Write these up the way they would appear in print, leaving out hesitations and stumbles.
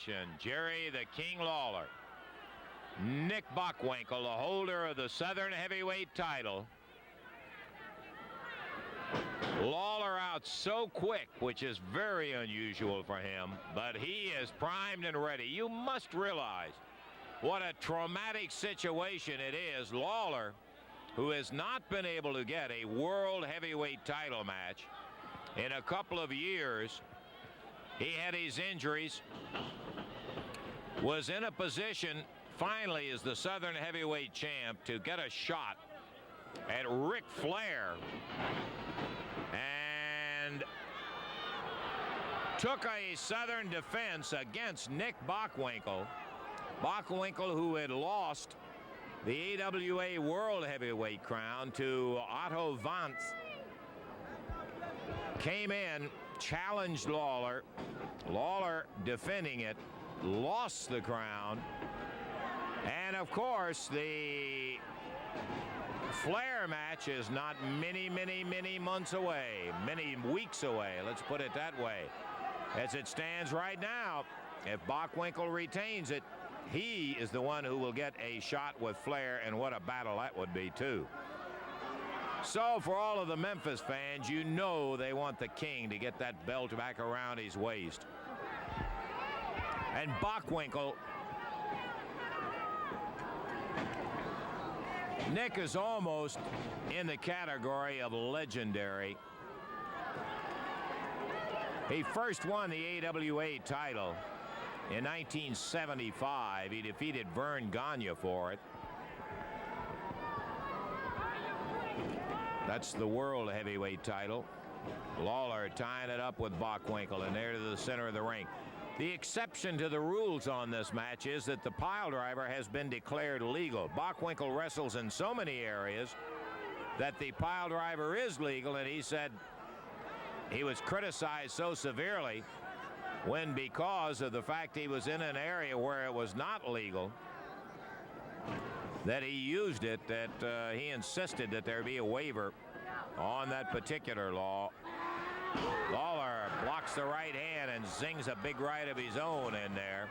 action. Jerry the King Lawler. Nick Bockwinkel, the holder of the Southern heavyweight title. Lawler out so quick, which is very unusual for him, but he is primed and ready. You must realize what a traumatic situation it is. Lawler, who has not been able to get a world heavyweight title match in a couple of years. He had his injuries, was in a position finally as the Southern heavyweight champ to get a shot at Ric Flair, and took a Southern defense against Nick Bockwinkel. Bockwinkel, who had lost the AWA World heavyweight crown to Otto Wanz, came in, challenged Lawler. Lawler defending it, lost the crown. And of course, the Flair match is not many months away, many weeks away, let's put it that way. As it stands right now, if Bockwinkel retains it, he is the one who will get a shot with Flair, and what a battle that would be, too. So for all of the Memphis fans, you know they want the King to get that belt back around his waist. And Bockwinkel, Nick is almost in the category of legendary. He first won the AWA title in 1975. He defeated Vern Gagne for it. That's the world heavyweight title. Lawler tying it up with Bockwinkel, and there to the center of the ring. The exception to the rules on this match is that the pile driver has been declared legal. Bockwinkel wrestles in so many areas that the pile driver is legal, and he said he was criticized so severely when, because of the fact he was in an area where it was not legal, that he used it, that he insisted that there be a waiver on that particular law. Lawler blocks the right hand and zings a big right of his own in there.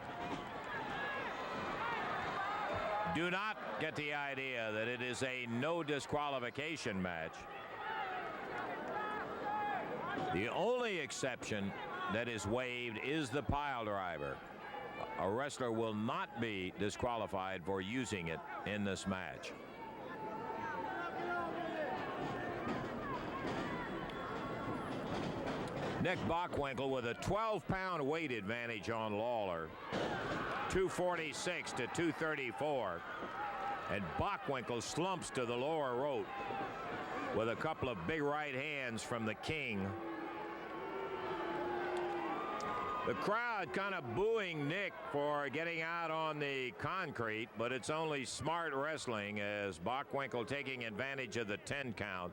Do not get the idea that it is a no disqualification match. The only exception that is waived is the pile driver. A wrestler will not be disqualified for using it in this match. Nick Bockwinkel with a 12-pound weight advantage on Lawler, 246 to 234. And Bockwinkel slumps to the lower rope with a couple of big right hands from the King. The crowd kind of booing Nick for getting out on the concrete, but it's only smart wrestling as Bockwinkel, taking advantage of the 10 count,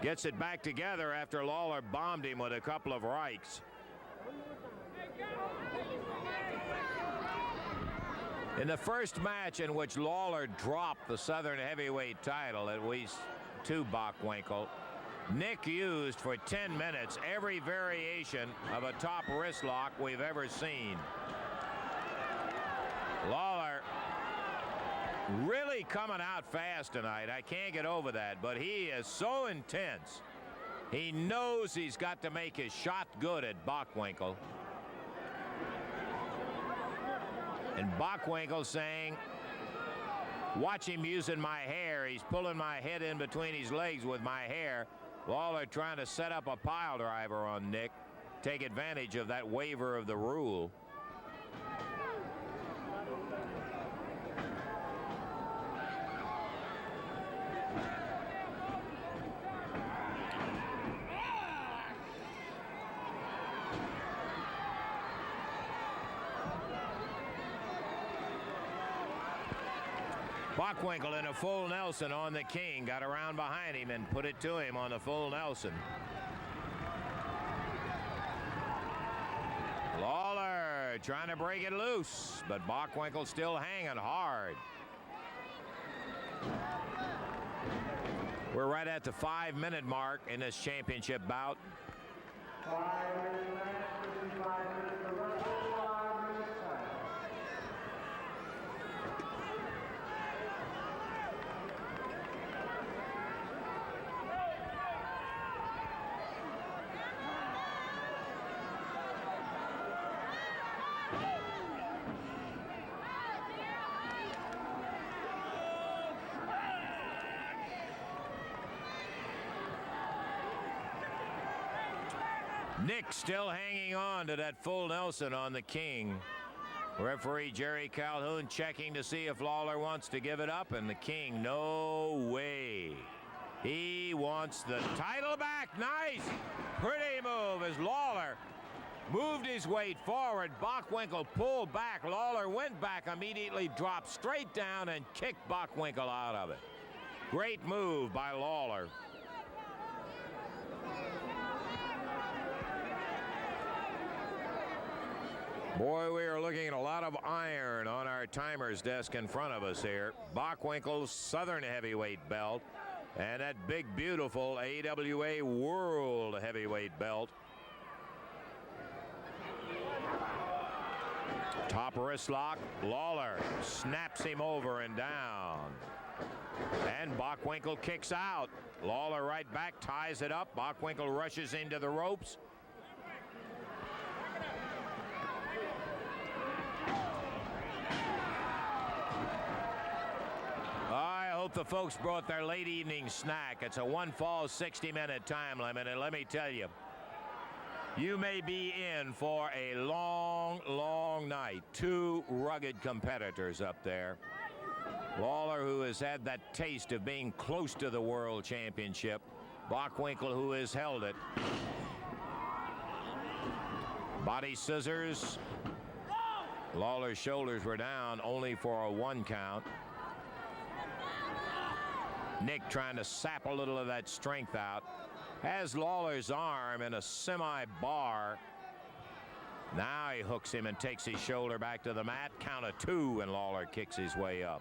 gets it back together after Lawler bombed him with a couple of rights. In the first match in which Lawler dropped the Southern heavyweight title, at least to Bockwinkel, Nick used for 10 minutes every variation of a top wrist lock we've ever seen. Lawler really coming out fast tonight. I can't get over that, but he is so intense. He knows he's got to make his shot good at Bockwinkel. And Bockwinkel saying, watch him using my hair. He's pulling my head in between his legs with my hair. Lawler trying to set up a pile driver on Nick, take advantage of that waiver of the rule. Bockwinkel in a full Nelson on the King, got around behind him and put it to him on the full Nelson. Lawler trying to break it loose, but Bockwinkel still hanging hard. We're right at the 5-minute mark in this championship bout. 5 minutes, 5 minutes, Nick still hanging on to that full Nelson on the King. Referee Jerry Calhoun checking to see if Lawler wants to give it up, and the King, no way. He wants the title back. Nice. Pretty move as Lawler moved his weight forward. Bockwinkel pulled back. Lawler went back, immediately dropped straight down and kicked Bockwinkel out of it. Great move by Lawler. Boy, we are looking at a lot of iron on our timer's desk in front of us here. Bockwinkel's Southern heavyweight belt and that big, beautiful AWA World heavyweight belt. Top wrist lock. Lawler snaps him over and down. And Bockwinkel kicks out. Lawler right back, ties it up. Bockwinkel rushes into the ropes. I hope the folks brought their late evening snack. It's a one fall 60-minute time limit, and let me tell you, you may be in for a long, long night. Two rugged competitors up there. Lawler, who has had that taste of being close to the world championship. Bockwinkel, who has held it. Body scissors. Lawler's shoulders were down only for a 1 count. Nick trying to sap a little of that strength out. Has Lawler's arm in a semi-bar. Now he hooks him and takes his shoulder back to the mat. Count of 2, and Lawler kicks his way up.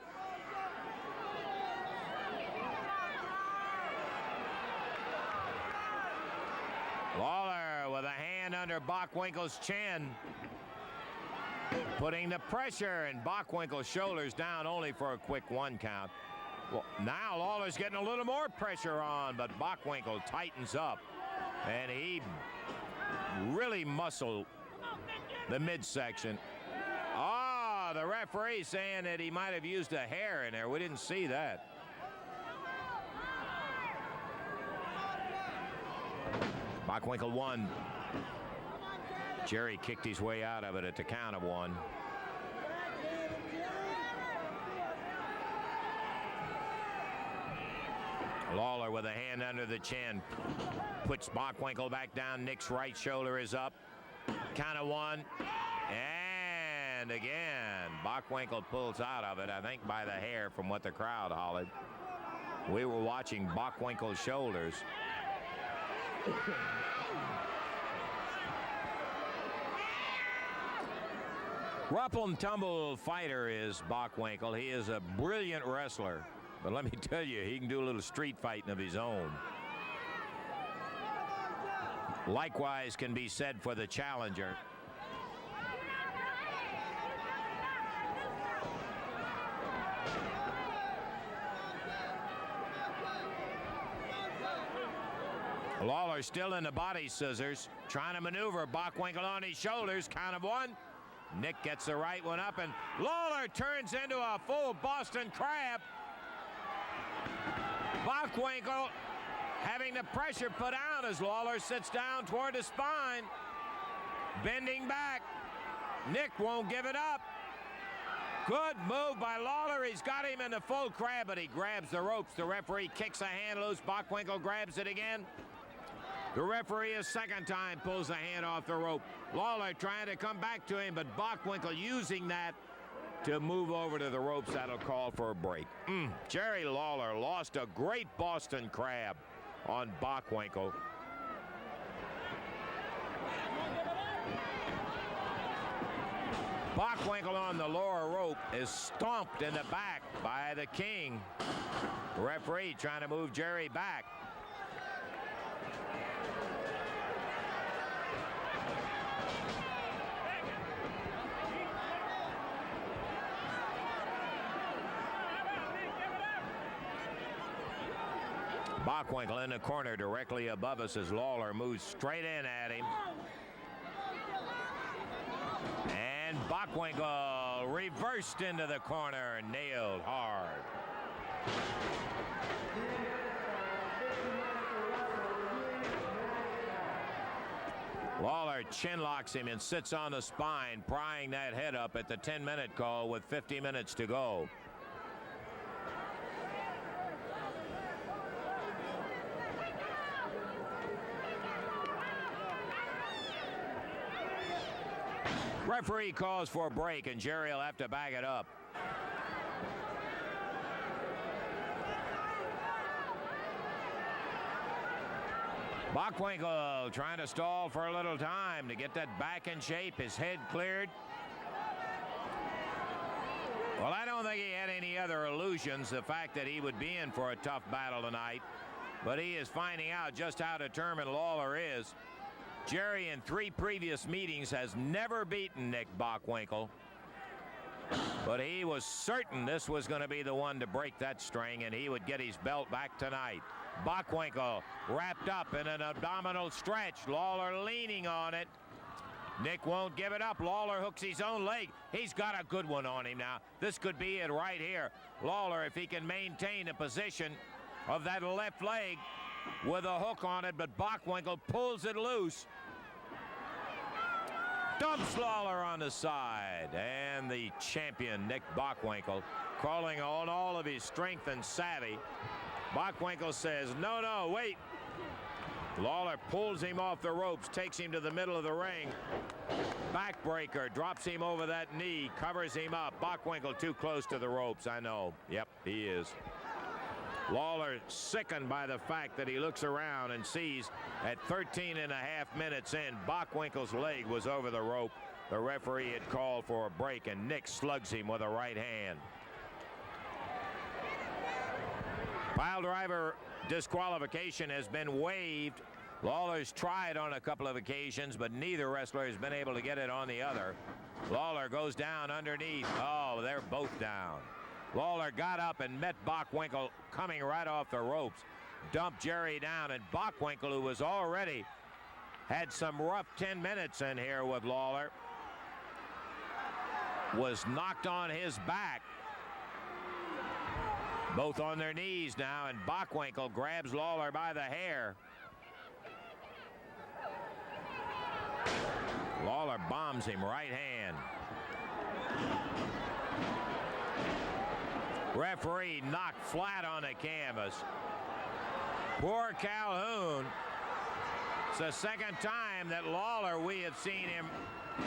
Lawler with a hand under Bockwinkel's chin, putting the pressure, and Bockwinkel's shoulders down only for a quick 1 count. Well, now Lawler's getting a little more pressure on, but Bockwinkel tightens up, and he really muscled the midsection. Ah, the referee saying that he might have used a hair in there. We didn't see that. Bockwinkel 1. Jerry kicked his way out of it at the count of 1. Lawler with a hand under the chin puts Bockwinkel back down. Nick's right shoulder is up. Count of 1. And again, Bockwinkel pulls out of it, I think by the hair from what the crowd hollered. We were watching Bockwinkel's shoulders. Rough and tumble fighter is Bockwinkel. He is a brilliant wrestler. But let me tell you, he can do a little street fighting of his own. Likewise can be said for the challenger. Lawler still in the body scissors, trying to maneuver Bockwinkel on his shoulders. Count of 1. Nick gets the right one up, and Lawler turns into a full Boston Crab. Bockwinkel having the pressure put out as Lawler sits down toward the spine. Bending back. Nick won't give it up. Good move by Lawler. He's got him in the full crab, but he grabs the ropes. The referee kicks a hand loose. Bockwinkel grabs it again. The referee a second time pulls the hand off the rope. Lawler trying to come back to him, but Bockwinkel using that to move over to the ropes. That'll call for a break. Jerry Lawler lost a great Boston Crab on Bockwinkel. Bockwinkel on the lower rope is stomped in the back by the King. The referee trying to move Jerry back. Bockwinkel in the corner directly above us as Lawler moves straight in at him. And Bockwinkel reversed into the corner and nailed hard. chin locks him and sits on the spine, prying that head up at the 10-minute call with 50 minutes to go. Referee calls for a break, and Jerry will have to back it up. Bockwinkel trying to stall for a little time to get that back in shape, his head cleared. Well, I don't think he had any other illusions, the fact that he would be in for a tough battle tonight, but he is finding out just how determined Lawler is. Jerry, in 3 previous meetings, has never beaten Nick Bockwinkel, but he was certain this was going to be the one to break that string, and he would get his belt back tonight. Bockwinkel wrapped up in an abdominal stretch. Lawler leaning on it. Nick won't give it up. Lawler hooks his own leg. He's got a good one on him now. This could be it right here. Lawler, if he can maintain a position of that left leg with a hook on it, but Bockwinkel pulls it loose. Dumps Lawler on the side, and the champion, Nick Bockwinkel, crawling on all of his strength and savvy. Bockwinkel says, no, no, wait. Lawler pulls him off the ropes, takes him to the middle of the ring. Backbreaker, drops him over that knee, covers him up. Bockwinkel too close to the ropes, I know. Yep, he is. Lawler sickened by the fact that he looks around and sees at 13 and a half minutes in, Bockwinkel's leg was over the rope. The referee had called for a break, and Nick slugs him with a right hand. Pile driver disqualification has been waived. Lawler's tried on a couple of occasions, but neither wrestler has been able to get it on the other. Lawler goes down underneath. Oh, they're both down. Lawler got up and met Bockwinkel coming right off the ropes. Dumped Jerry down, and Bockwinkel, who was already had some rough 10 minutes in here with Lawler, was knocked on his back. Both on their knees now, and Bockwinkel grabs Lawler by the hair. Lawler bombs him right hand. Referee knocked flat on the canvas. Poor Calhoun. It's the second time that Lawler, we have seen him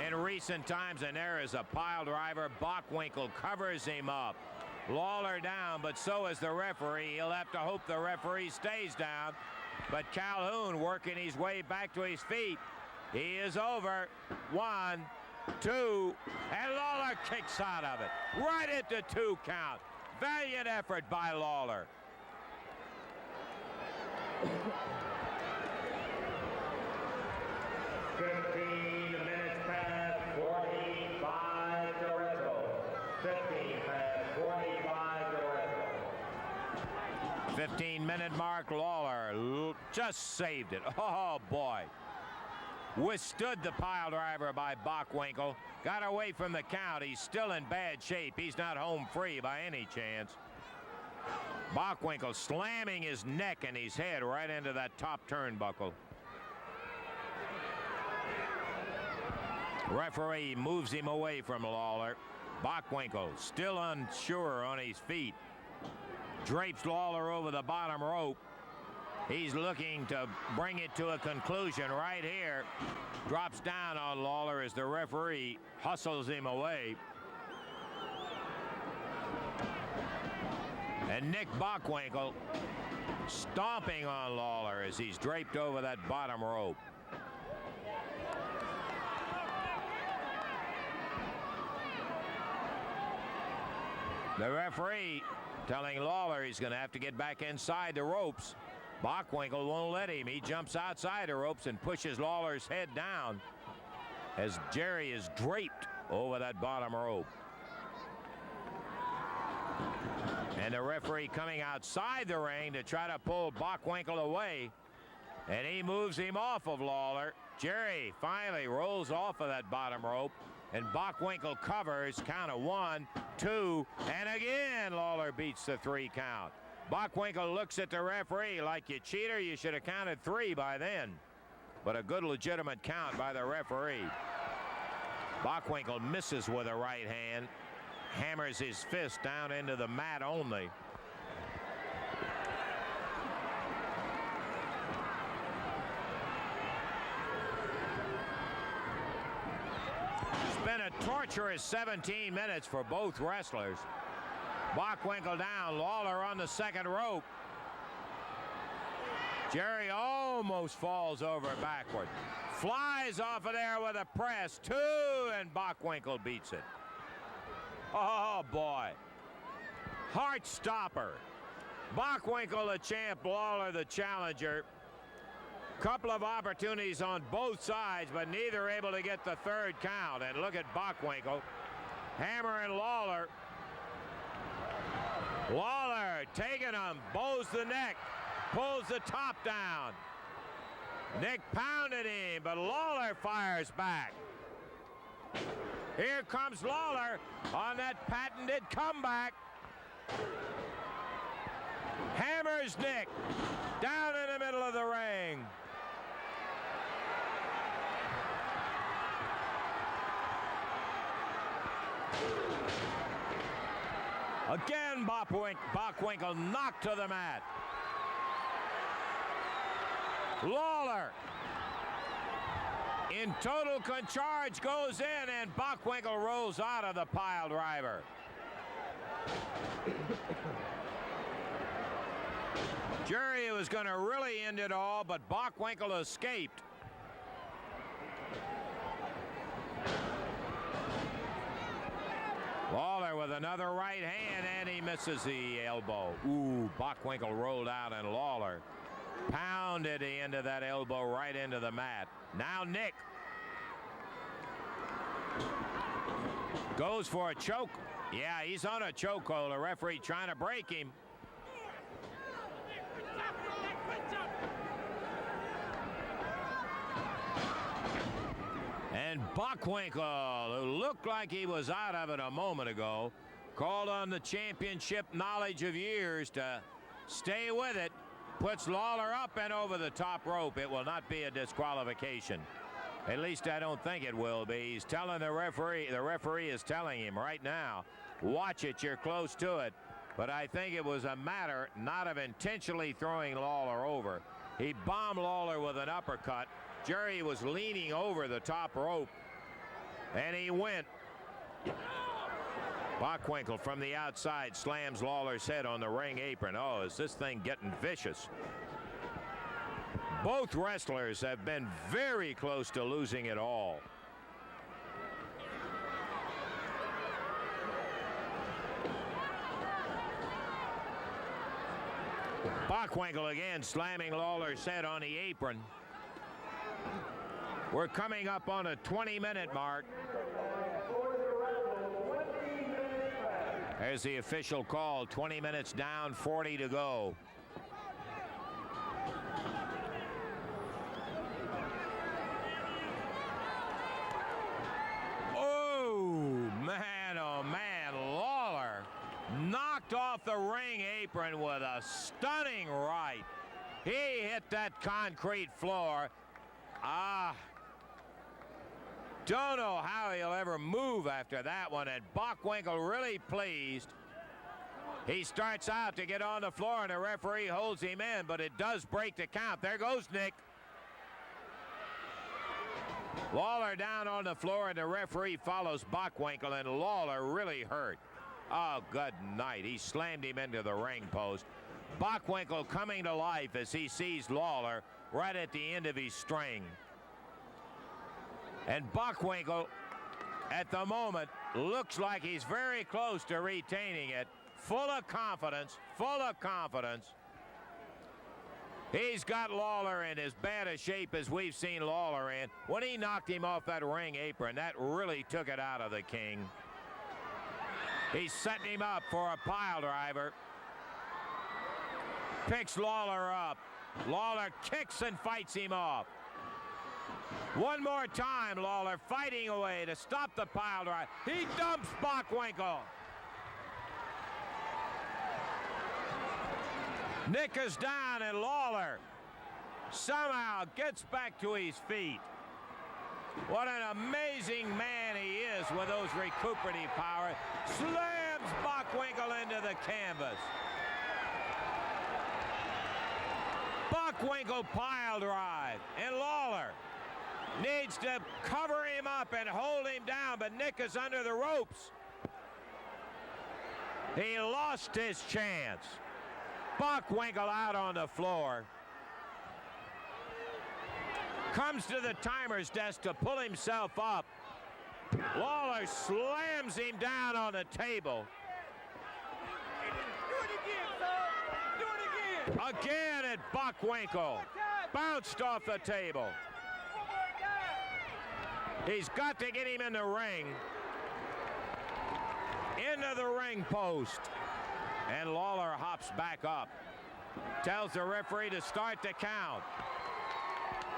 in recent times, and there is a pile driver. Bockwinkel covers him up. Lawler down, but so is the referee. He'll have to hope the referee stays down. But Calhoun working his way back to his feet. He is over. 1, 2, and Lawler kicks out of it. Right at the 2 count. Valiant effort by Lawler. Minutes past 45 to wrestle. 15 past 45 to wrestle. 15-minute mark. Lawler just saved it. Oh, boy. Withstood the pile driver by Bockwinkel. Got away from the count. He's still in bad shape. He's not home free by any chance. Bockwinkel slamming his neck and his head right into that top turnbuckle. Referee moves him away from Lawler. Bockwinkel still unsure on his feet. Drapes Lawler over the bottom rope. He's looking to bring it to a conclusion right here. Drops down on Lawler as the referee hustles him away. And Nick Bockwinkel stomping on Lawler as he's draped over that bottom rope. The referee telling Lawler he's going to have to get back inside the ropes. Bockwinkel won't let him. He jumps outside the ropes and pushes Lawler's head down as Jerry is draped over that bottom rope. And the referee coming outside the ring to try to pull Bockwinkel away. And he moves him off of Lawler. Jerry finally rolls off of that bottom rope. And Bockwinkel covers. Count of 1, 2, and again Lawler beats the 3 count. Bockwinkel looks at the referee like, you cheater, you should have counted 3 by then. but a good legitimate count by the referee. Bockwinkel misses with a right hand, hammers his fist down into the mat only. It's been a torturous 17 minutes for both wrestlers. Bockwinkel down, Lawler on the second rope. Jerry almost falls over backward. Flies off of there with a press. 2, and Bockwinkel beats it. Oh, boy. Heart stopper. Bockwinkel the champ, Lawler the challenger. Couple of opportunities on both sides, but neither able to get the third count. And look at Bockwinkel hammering Lawler. Lawler taking him, bows the neck, pulls the top down. Nick pounded him, but Lawler fires back. Here comes Lawler on that patented comeback. Hammers Nick down in the middle of the ring. Again, Bockwinkel knocked to the mat. Lawler in total charge goes in, and Bockwinkel rolls out of the pile driver. Jerry was going to really end it all, but Bockwinkel escaped. Lawler with another right hand, and he misses the elbow. Ooh, Bockwinkel rolled out, and Lawler pounded the end of that elbow right into the mat. Now Nick goes for a choke. Yeah, he's on a chokehold. The referee trying to break him. And Bockwinkel, who looked like he was out of it a moment ago, called on the championship knowledge of years to stay with it. Puts Lawler up and over the top rope. It will not be a disqualification. At least I don't think it will be. He's telling the referee is telling him right now, watch it, you're close to it. But I think it was a matter not of intentionally throwing Lawler over. He bombed Lawler with an uppercut. Jerry was leaning over the top rope, and he went. Bockwinkel from the outside slams Lawler's head on the ring apron. Oh, is this thing getting vicious? Both wrestlers have been very close to losing it all. Bockwinkel again slamming Lawler's head on the apron. We're coming up on a 20-minute mark. There's the official call. 20 minutes down, 40 to go. Oh, man, Lawler knocked off the ring apron with a stunning right. He hit that concrete floor. Don't know how he'll ever move after that one, and Bockwinkel really pleased. He starts out to get on the floor, and the referee holds him in, but it does break the count. There goes Nick. Lawler down on the floor, and the referee follows Bockwinkel, and Lawler really hurt. Oh, good night. He slammed him into the ring post. Bockwinkel coming to life as he sees Lawler right at the end of his string. And Bockwinkel, at the moment, looks like he's very close to retaining it. Full of confidence, He's got Lawler in as bad a shape as we've seen Lawler in. When he knocked him off that ring apron, that really took it out of the King. He's setting him up for a pile driver. Picks Lawler up. Lawler kicks and fights him off. One more time, Lawler fighting away to stop the pile driver. He dumps Bockwinkel. Nick is down, and Lawler somehow gets back to his feet. What an amazing man he is with those recuperative powers. Slams Bockwinkel into the canvas. Bockwinkel pile drive, and Lawler needs to cover him up and hold him down, but Nick is under the ropes. He lost his chance. Bockwinkel out on the floor. Comes to the timer's desk to pull himself up. Lawler slams him down on the table. Do it again, son. Do it again. Again at Bockwinkel. Bounced off the table. He's got to get him in the ring. Into the ring post. And Lawler hops back up. Tells the referee to start the count.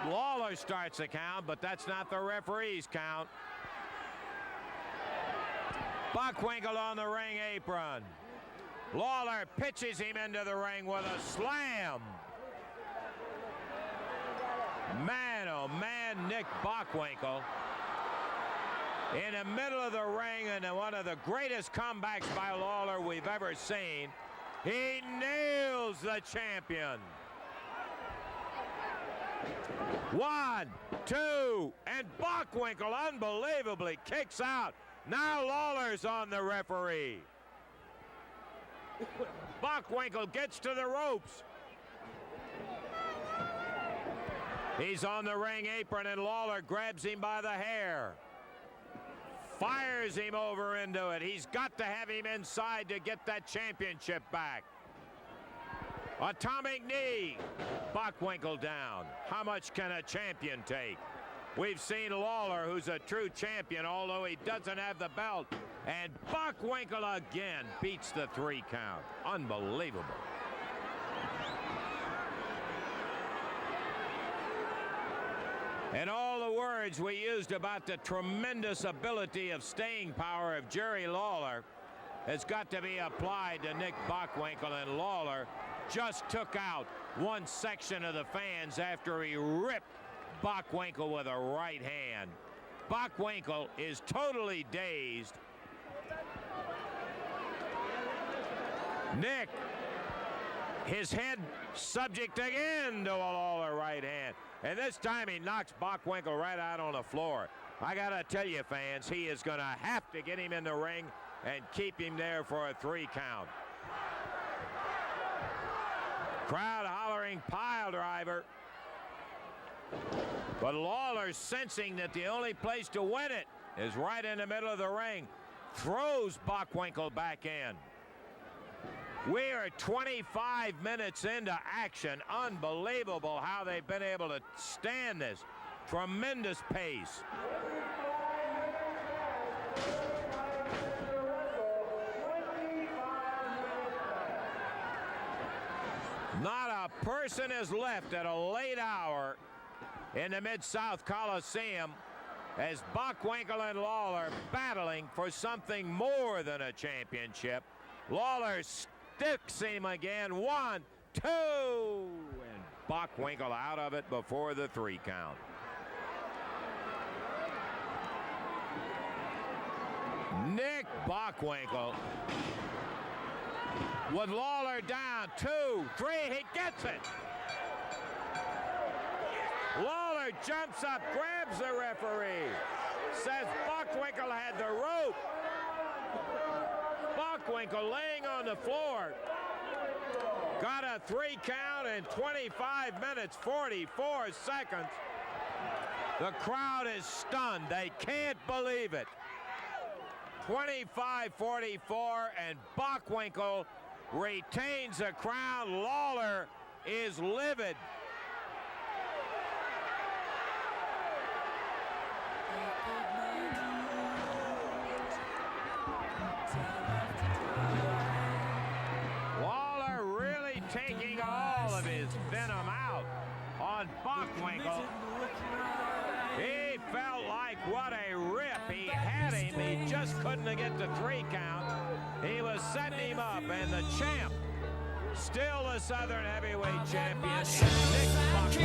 Lawler starts the count, but that's not the referee's count. Bockwinkel on the ring apron. Lawler pitches him into the ring with a slam. Man, oh man, Nick Bockwinkel in the middle of the ring, and one of the greatest comebacks by Lawler we've ever seen. He nails the champion. 1, 2, and Bockwinkel unbelievably kicks out. Now Lawler's on the referee. Bockwinkel gets to the ropes. He's on the ring apron, and Lawler grabs him by the hair. Fires him over into it. He's got to have him inside to get that championship back. Atomic knee. Bockwinkel down. How much can a champion take? We've seen Lawler, who's a true champion, although he doesn't have the belt. And Bockwinkel again beats the 3 count. Unbelievable. And all the words we used about the tremendous ability of staying power of Jerry Lawler has got to be applied to Nick Bockwinkel, and Lawler just took out one section of the fans after he ripped Bockwinkel with a right hand. Bockwinkel is totally dazed. Nick, his head subject again to a Lawler right hand. And this time he knocks Bockwinkel right out on the floor. I got to tell you, fans, he is going to have to get him in the ring and keep him there for a 3 count. Crowd hollering pile driver. But Lawler, sensing that the only place to win it is right in the middle of the ring, throws Bockwinkel back in. We are 25 minutes into action. Unbelievable how they've been able to stand this tremendous pace. Not a person is left at a late hour in the Mid-South Coliseum as Bockwinkel and Lawler battling for something more than a championship. Lawler sticks him again. 1, 2, and Bockwinkel out of it before the 3 count. Nick Bockwinkel with Lawler down. 2, 3, he gets it. Lawler jumps up, grabs the referee, says Bockwinkel had the rope. Bockwinkel laying on the floor. Got a 3 count in 25 minutes, 44 seconds. The crowd is stunned. They can't believe it. 25-44, and Bockwinkel retains the crown. Lawler is livid. Lawler really taking all of his venom out on Bockwinkel. He felt like what a rip. He had him. He just couldn't get the 3 count. He was setting him up, and the champ, still the Southern Heavyweight Champion, is Nick Bockwinkel.